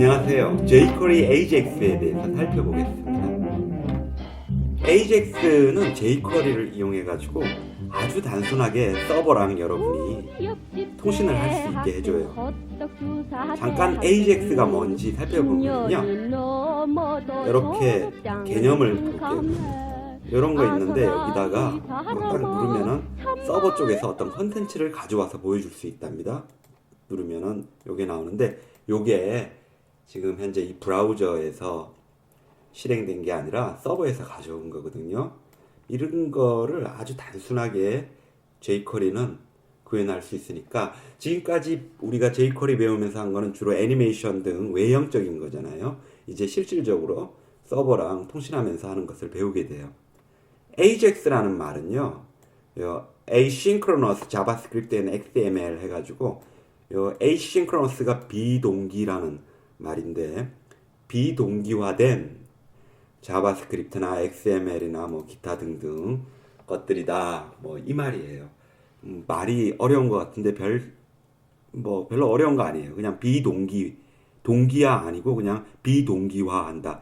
안녕하세요. jQuery AJAX에 대해서 살펴보겠습니다. AJAX는 jQuery를 이용해가지고 아주 단순하게 서버랑 여러분이 통신을 할 수 있게 해줘요. 잠깐 AJAX가 뭔지 살펴보면요, 이렇게 개념을 볼게요. 이런 거 있는데 여기다가 딱 누르면은 서버 쪽에서 어떤 컨텐츠를 가져와서 보여줄 수 있답니다. 누르면은 요게 나오는데, 요게 지금 현재 이 브라우저에서 실행된 게 아니라 서버에서 가져온 거거든요. 이런 거를 아주 단순하게 jQuery는 구현할 수 있으니까, 지금까지 우리가 jQuery 배우면서 한 거는 주로 애니메이션 등 외형적인 거잖아요. 이제 실질적으로 서버랑 통신하면서 하는 것을 배우게 돼요. AJAX라는 말은요, Asynchronous JavaScript and XML 해가지고, Asynchronous가 비동기라는 말인데, 비동기화된 자바스크립트나 XML이나 뭐 기타 등등 것들이다, 뭐 이 말이에요. 말이 어려운 것 같은데 별로 어려운 거 아니에요. 그냥 동기화 아니고 그냥 비동기화한다,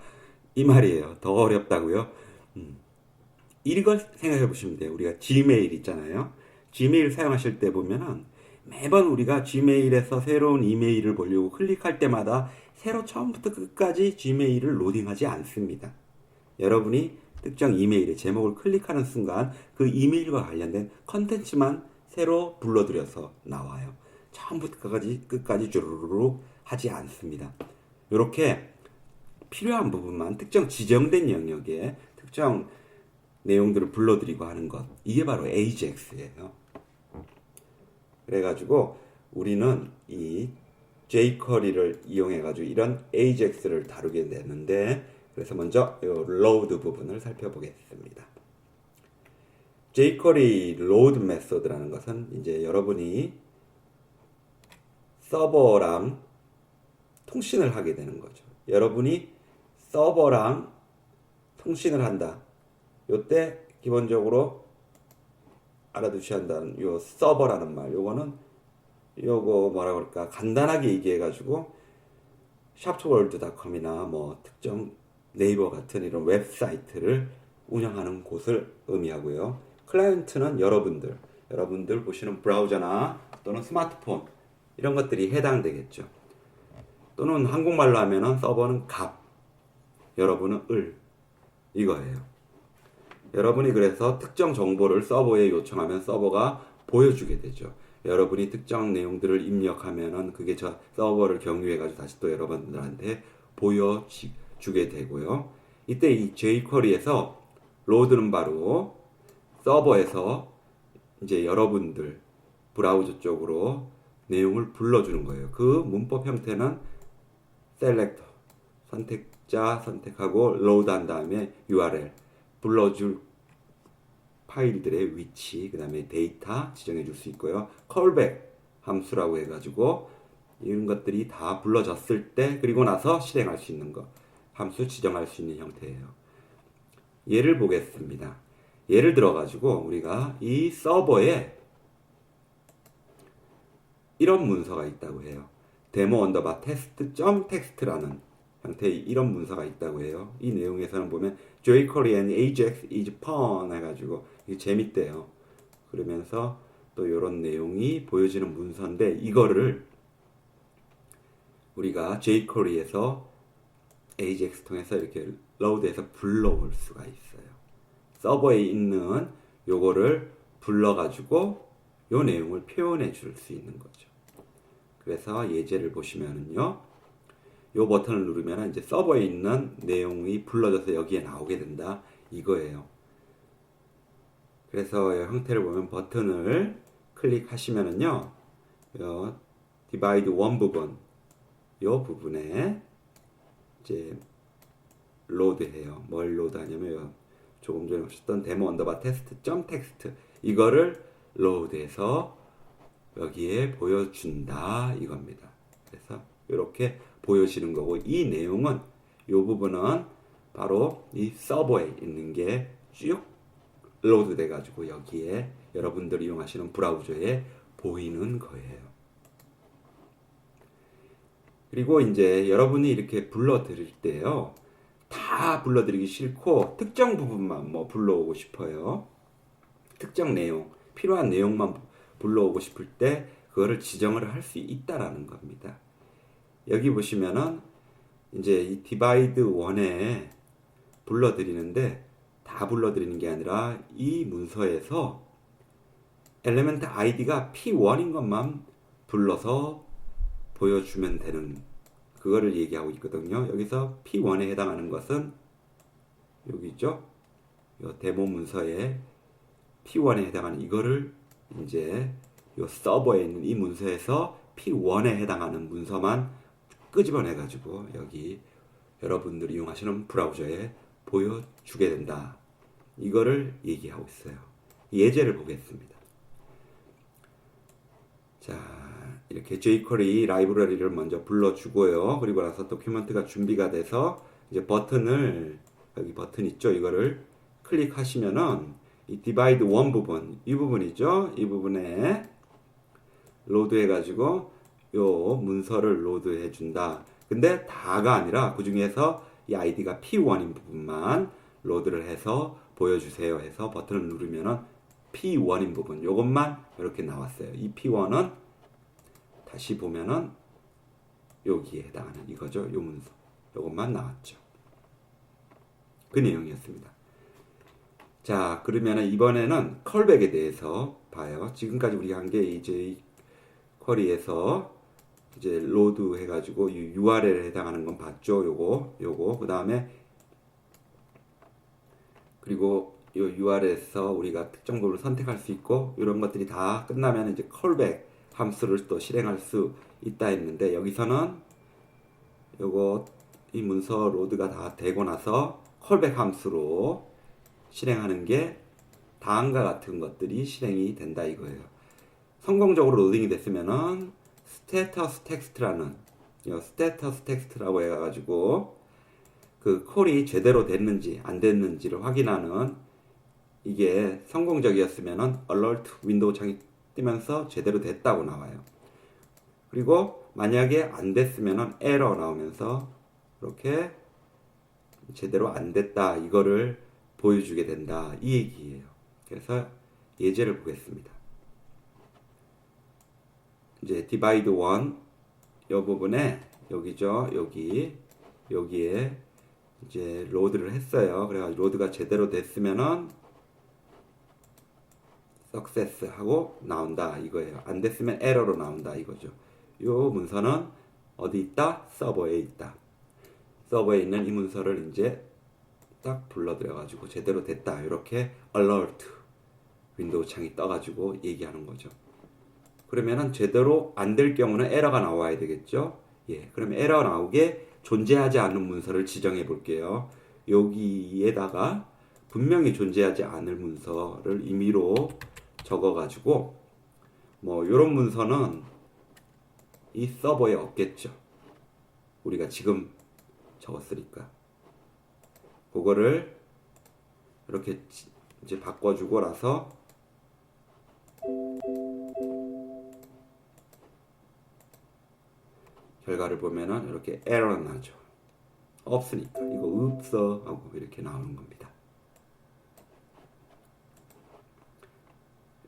이 말이에요. 더 어렵다고요? 이걸 생각해 보시면 돼요. 우리가 지메일 있잖아요. 지메일 사용하실 때 보면은 매번 우리가 지메일에서 새로운 이메일을 보려고 클릭할 때마다 새로 처음부터 끝까지 지메일을 로딩하지 않습니다. 여러분이 특정 이메일의 제목을 클릭하는 순간 그 이메일과 관련된 컨텐츠만 새로 불러들여서 나와요. 처음부터 끝까지 주르륵 하지 않습니다. 이렇게 필요한 부분만 특정 지정된 영역에 특정 내용들을 불러들이고 하는 것, 이게 바로 AJAX예요. 그래가지고 우리는 이 jQuery를 이용해가지고 이런 AJAX를 다루게 되는데, 그래서 먼저 이 load 부분을 살펴보겠습니다. jQuery load method라는 것은 이제 여러분이 서버랑 통신을 하게 되는 거죠. 여러분이 서버랑 통신을 한다. 요때 기본적으로 알아두셔야 한다는 요 서버라는 말, 요거는 요거 뭐라 그럴까, 간단하게 얘기해가지고 shopworld.com이나 뭐 특정 네이버 같은 이런 웹사이트를 운영하는 곳을 의미하고요. 클라이언트는 여러분들 보시는 브라우저나 또는 스마트폰, 이런 것들이 해당되겠죠. 또는 한국말로 하면은 서버는 갑, 여러분은 을, 이거예요. 여러분이 그래서 특정 정보를 서버에 요청하면 서버가 보여주게 되죠. 여러분이 특정 내용들을 입력하면은 그게 저 서버를 경유해가지고 다시 또 여러분들한테 보여주게 되고요. 이때 이 jQuery에서 로드는 바로 서버에서 이제 여러분들 브라우저 쪽으로 내용을 불러주는 거예요. 그 문법 형태는 셀렉터, 선택자 선택하고 로드한 다음에 URL, 불러줄 파일들의 위치, 그 다음에 데이터 지정해 줄 수 있고요. callback 함수라고 해가지고 이런 것들이 다 불러졌을 때, 그리고 나서 실행할 수 있는 거, 함수 지정할 수 있는 형태예요. 예를 보겠습니다. 예를 들어가지고 우리가 이 서버에 이런 문서가 있다고 해요. demo_test.txt라는 형태의 이런 문서가 있다고 해요. 이 내용에서는 보면 jQuery and AJAX is fun 해가지고 이게 재밌대요. 그러면서 또 이런 내용이 보여지는 문서인데, 이거를 우리가 jQuery에서 AJAX 통해서 이렇게 로드해서 불러올 수가 있어요. 서버에 있는 요거를 불러가지고 요 내용을 표현해 줄 수 있는 거죠. 그래서 예제를 보시면은요, 요 버튼을 누르면 이제 서버에 있는 내용이 불러져서 여기에 나오게 된다, 이거예요. 그래서 형태를 보면 버튼을 클릭하시면은요, 요 divide one 부분, 요 부분에 이제 로드해요. 뭘 로드하냐면 조금 전에 보셨던 demo_test.txt, 이거를 로드해서 여기에 보여준다, 이겁니다. 그래서 이렇게 보여지는 거고, 이 내용은, 이 부분은 바로 이 서버에 있는 게 쭉 로드 돼가지고 여기에 여러분들이 이용하시는 브라우저에 보이는 거예요. 그리고 이제 여러분이 이렇게 불러드릴 때요. 다 불러드리기 싫고 특정 부분만 뭐 불러오고 싶어요. 특정 내용, 필요한 내용만 불러오고 싶을 때 그거를 지정을 할 수 있다라는 겁니다. 여기 보시면은 이제 이 디바이드 1에 불러드리는데 다 불러드리는 게 아니라 이 문서에서 엘리멘트 아이디가 P1인 것만 불러서 보여주면 되는 그거를 얘기하고 있거든요. 여기서 P1에 해당하는 것은 여기죠. 요 데모 문서에 P1에 해당하는 이거를 이제 요 서버에 있는 이 문서에서 P1에 해당하는 문서만 끄집어내 가지고 여기 여러분들이 이용하시는 브라우저에 보여주게 된다. 이거를 얘기하고 있어요. 예제를 보겠습니다. 자, 이렇게 jQuery 라이브러리를 먼저 불러주고요. 그리고 나서 도큐멘트가 준비가 돼서 이제 버튼을 여기 버튼 있죠. 이거를 클릭하시면은 이 divide 1 부분, 이 부분이죠. 이 부분에 로드 해가지고 요 문서를 로드해 준다. 근데 다가 아니라 그 중에서 이 아이디가 P1인 부분만 로드를 해서 보여주세요 해서 버튼을 누르면은 P1인 부분 요것만 이렇게 나왔어요. 이 P1은 다시 보면은 여기에 해당하는 이거죠. 요 문서 요것만 나왔죠. 그 내용이었습니다. 자, 그러면은 이번에는 컬백에 대해서 봐요. 지금까지 우리가 한 게 이제 쿼리에서 이제 로드 해가지고 URL에 해당하는 건 봤죠. 요거 그 다음에 그리고 요 URL에서 우리가 특정 부분을 선택할 수 있고 이런 것들이 다 끝나면 이제 컬백 함수를 또 실행할 수 있다 했는데 여기서는 요거 이 문서 로드가 다 되고 나서 컬백 함수로 실행하는 게 다음과 같은 것들이 실행이 된다 이거예요. 성공적으로 로딩이 됐으면은 스테이터스 텍스트라는 스테이터스 텍스트라고 해가지고 그 콜이 제대로 됐는지 안 됐는지를 확인하는 이게 성공적이었으면은 alert 윈도우 창이 뜨면서 제대로 됐다고 나와요. 그리고 만약에 안 됐으면은 에러 나오면서 이렇게 제대로 안 됐다 이거를 보여주게 된다 이 얘기예요. 그래서 예제를 보겠습니다. 이제 divide 1 이 부분에 여기죠. 여기에 이제 로드를 했어요. 그래가지고 로드가 제대로 됐으면은 success 하고 나온다 이거예요. 안 됐으면 에러로 나온다 이거죠. 요 문서는 어디 있다? 서버에 있다. 서버에 있는 이 문서를 이제 딱 불러들여가지고 제대로 됐다 이렇게 alert 윈도우 창이 떠가지고 얘기하는 거죠. 그러면은 제대로 안 될 경우는 에러가 나와야 되겠죠. 예, 그러면 에러 나오게 존재하지 않는 문서를 지정해 볼게요. 여기에다가 분명히 존재하지 않을 문서를 임의로 적어가지고 뭐 이런 문서는 이 서버에 없겠죠. 우리가 지금 적었으니까 그거를 이렇게 이제 바꿔주고 나서 결과를 보면은 이렇게 에러 나죠. 없으니까 이거 없어 하고 이렇게 나오는 겁니다.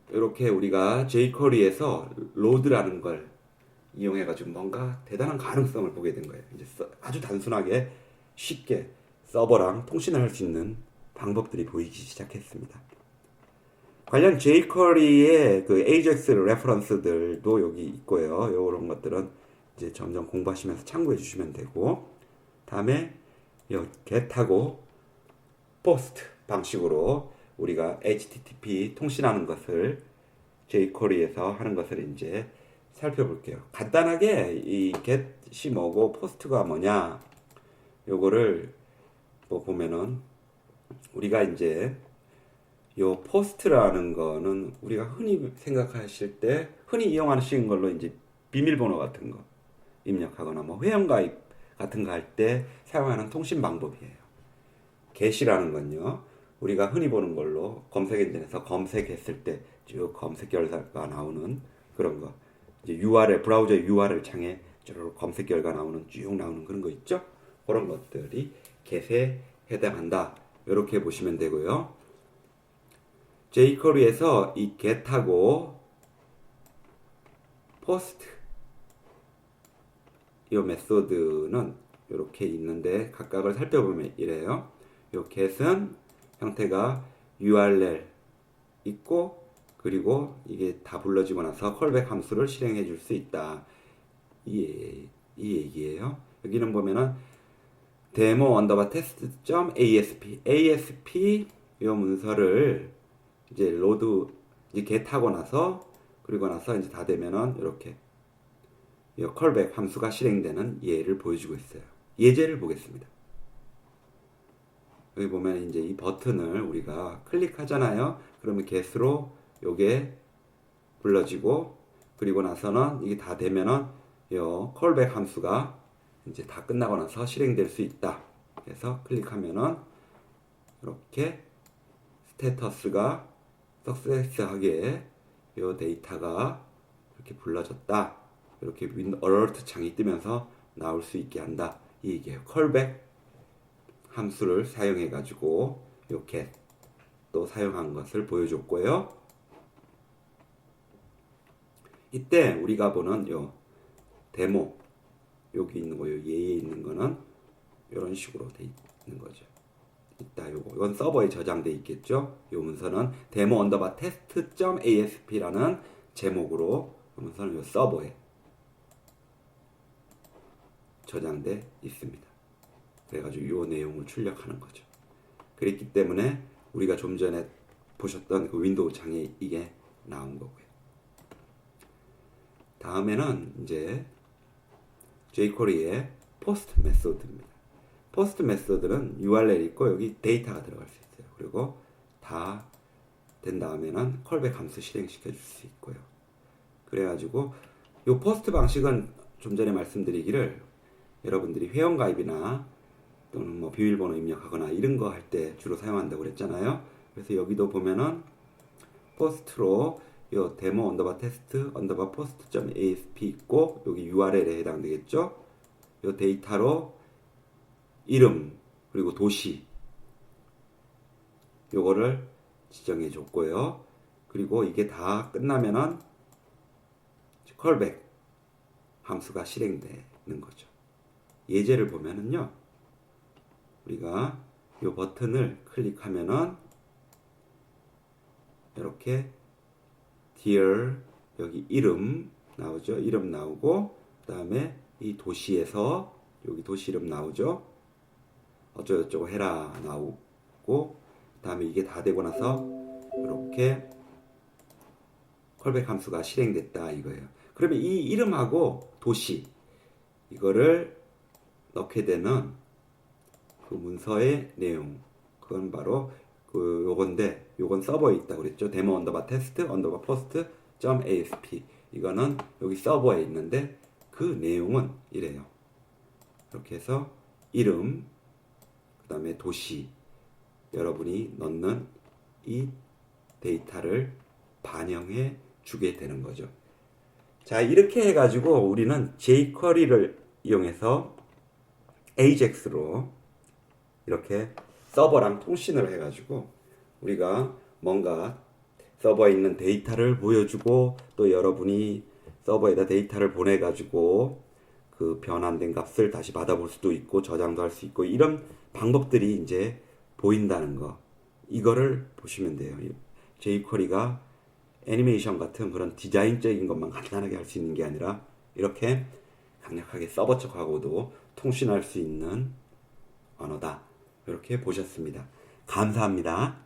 이렇게 우리가 jQuery에서 로드라는 걸 이용해 가지고 뭔가 대단한 가능성을 보게 된 거예요. 이제 아주 단순하게 쉽게 서버랑 통신을 할 수 있는 방법들이 보이기 시작했습니다. 관련 jQuery의 그 AJAX 레퍼런스들도 여기 있고요. 이런 것들은 이제 점점 공부하시면서 참고해 주시면 되고, 다음에 요 get하고 post 방식으로 우리가 HTTP 통신하는 것을 jQuery에서 하는 것을 이제 살펴볼게요. 간단하게 이 get이 뭐고 post가 뭐냐 요거를 뭐 보면은 우리가 이제 요 post라는 거는 우리가 흔히 생각하실 때 흔히 이용하시는 걸로 이제 비밀번호 같은 거 입력하거나 뭐 회원가입 같은 거 할 때 사용하는 통신 방법이에요. get이라는 건요 우리가 흔히 보는 걸로 검색 엔진에서 검색했을 때 쭉 검색 결과가 나오는 그런 거 이제 URL 브라우저 URL 창에 쭉 검색 결과 나오는 쭉 나오는 그런 거 있죠? 그런 것들이 get에 해당한다. 이렇게 보시면 되고요. jQuery에서 이 get하고 post 이 메소드는 이렇게 있는데 각각을 살펴보면 이래요. 이 get은 형태가 URL 있고 그리고 이게 다 불러지고 나서 콜백 함수를 실행해 줄 수 있다. 이 얘기예요. 여기는 보면은 demo underbar test.asp asp 이 문서를 이제 로드 이제 get하고 나서 그리고 나서 이제 다 되면은 이렇게 이 콜백 함수가 실행되는 예를 보여주고 있어요. 예제를 보겠습니다. 여기 보면 이제 이 버튼을 우리가 클릭하잖아요. 그러면 get으로 요게 불러지고 그리고 나서는 이게 다 되면은 요 콜백 함수가 이제 다 끝나고 나서 실행될 수 있다. 그래서 클릭하면은 이렇게 스테터스가 석세스하게 요 데이터가 이렇게 불러졌다. 이렇게 어러트 창이 뜨면서 나올 수 있게 한다. 이 얘기예요. 콜백 함수를 사용해 가지고 요 get 또 사용한 것을 보여줬고요. 이때 우리가 보는 요 데모 여기 있는 거, 요 예에 있는 거는 이런 식으로 돼 있는 거죠. 이따 이건 서버에 저장돼 있겠죠. 요 문서는 demo underbar test.asp라는 제목으로 요 문서는 요 서버에 저장돼 있습니다. 그래가지고 요 내용을 출력하는 거죠. 그랬기 때문에 우리가 좀 전에 보셨던 그 윈도우 창에 이게 나온 거고요. 다음에는 이제 jQuery의 post 메소드입니다. post 메소드는 URL 있고 여기 데이터가 들어갈 수 있어요. 그리고 다 된 다음에는 콜백 함수 실행시켜 줄 수 있고요. 그래가지고 요 post 방식은 좀 전에 말씀드리기를 여러분들이 회원가입이나 또는 뭐 비밀번호 입력하거나 이런 거 할 때 주로 사용한다고 그랬잖아요. 그래서 여기도 보면은 post로 요 demo underbar test underbar post.asp 있고 여기 URL에 해당되겠죠. 요 데이터로 이름 그리고 도시 요거를 지정해 줬고요. 그리고 이게 다 끝나면은 콜백 함수가 실행되는 거죠. 예제를 보면은요. 우리가 이 버튼을 클릭하면은 이렇게 dear 여기 이름 나오죠. 이름 나오고 그 다음에 이 도시에서 여기 도시 이름 나오죠. 어쩌고저쩌고 해라 나오고 그 다음에 이게 다 되고 나서 이렇게 콜백 함수가 실행됐다 이거예요. 그러면 이 이름하고 도시 이거를 넣게 되는 그 문서의 내용 그건 바로 그 요건데 요건 서버에 있다고 그랬죠. demo underbar test underbar post.asp 이거는 여기 서버에 있는데 그 내용은 이래요. 이렇게 해서 이름 그 다음에 도시 여러분이 넣는 이 데이터를 반영해 주게 되는 거죠. 자 이렇게 해가지고 우리는 jQuery를 이용해서 AJAX로 이렇게 서버랑 통신을 해가지고 우리가 뭔가 서버에 있는 데이터를 보여주고 또 여러분이 서버에다 데이터를 보내가지고 그 변환된 값을 다시 받아볼 수도 있고 저장도 할 수 있고 이런 방법들이 이제 보인다는 거 이거를 보시면 돼요. jQuery가 애니메이션 같은 그런 디자인적인 것만 간단하게 할 수 있는 게 아니라 이렇게 강력하게 서버 쪽하고도 통신할 수 있는 언어다. 이렇게 보셨습니다. 감사합니다.